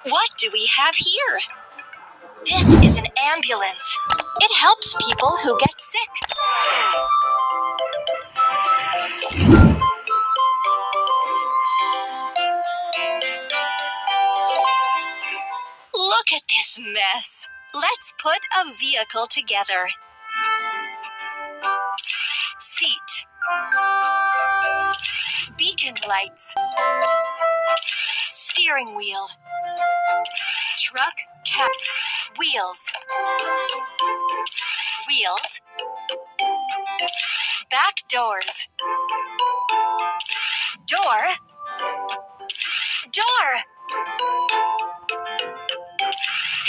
What do we have here? This is an ambulance. It helps people who get sick. Look at this mess. Let's put a vehicle together. Seat. Beacon lights. Steering wheel. Truck cap. Wheels. Wheels. Back doors. Door. Door.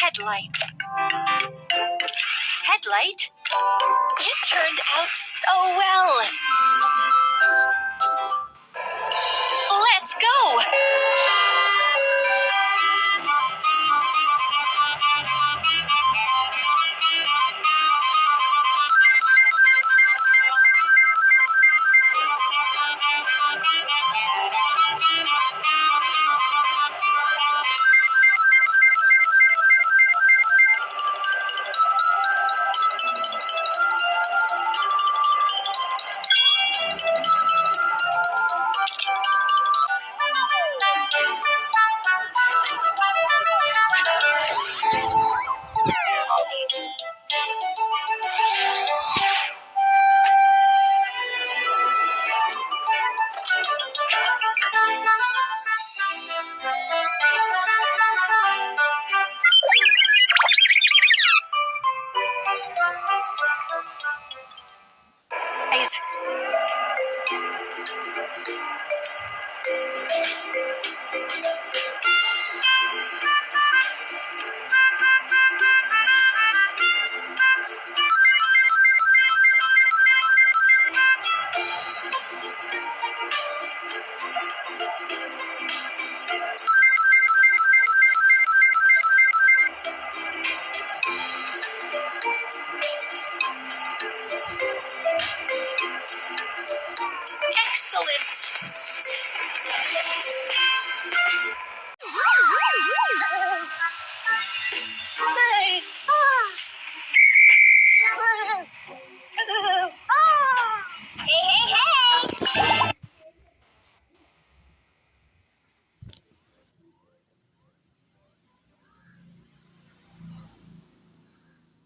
Headlight. Headlight. It turned out so well. Let's go.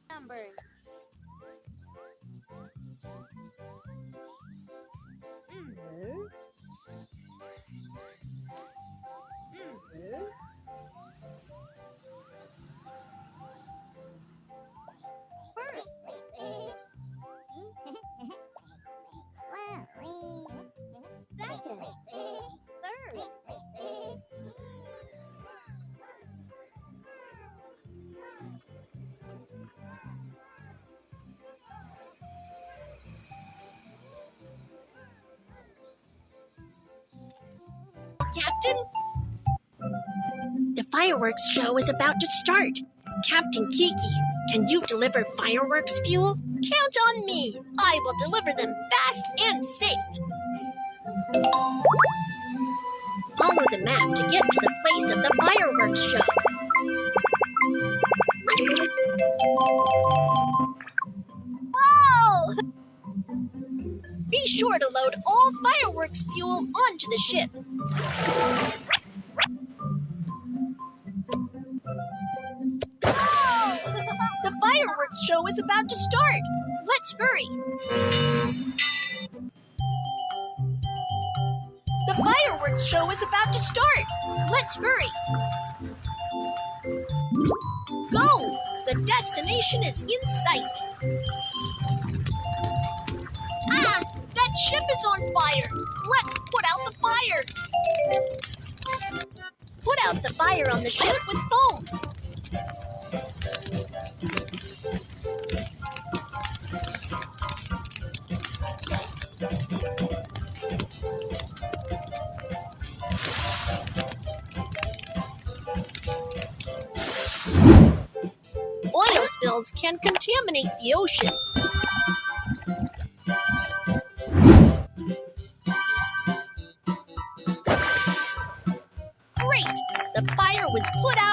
Numbers. First. Second. Third. Captain? The fireworks show is about to start. Captain Kiki, can you deliver fireworks fuel? Count on me. I will deliver them fast and safe. Follow the map to get to the place of the fireworks show. Whoa! Be sure to load all fireworks fuel onto the ship. The fireworks show is about to start. Let's hurry. The fireworks show is about to start. Let's hurry. Go! The destination is in sight. Ah! That ship is on fire. Let's put out the fire. Put out the fire on the ship with foam. Oil spills can contaminate the ocean. Great! The fire was put out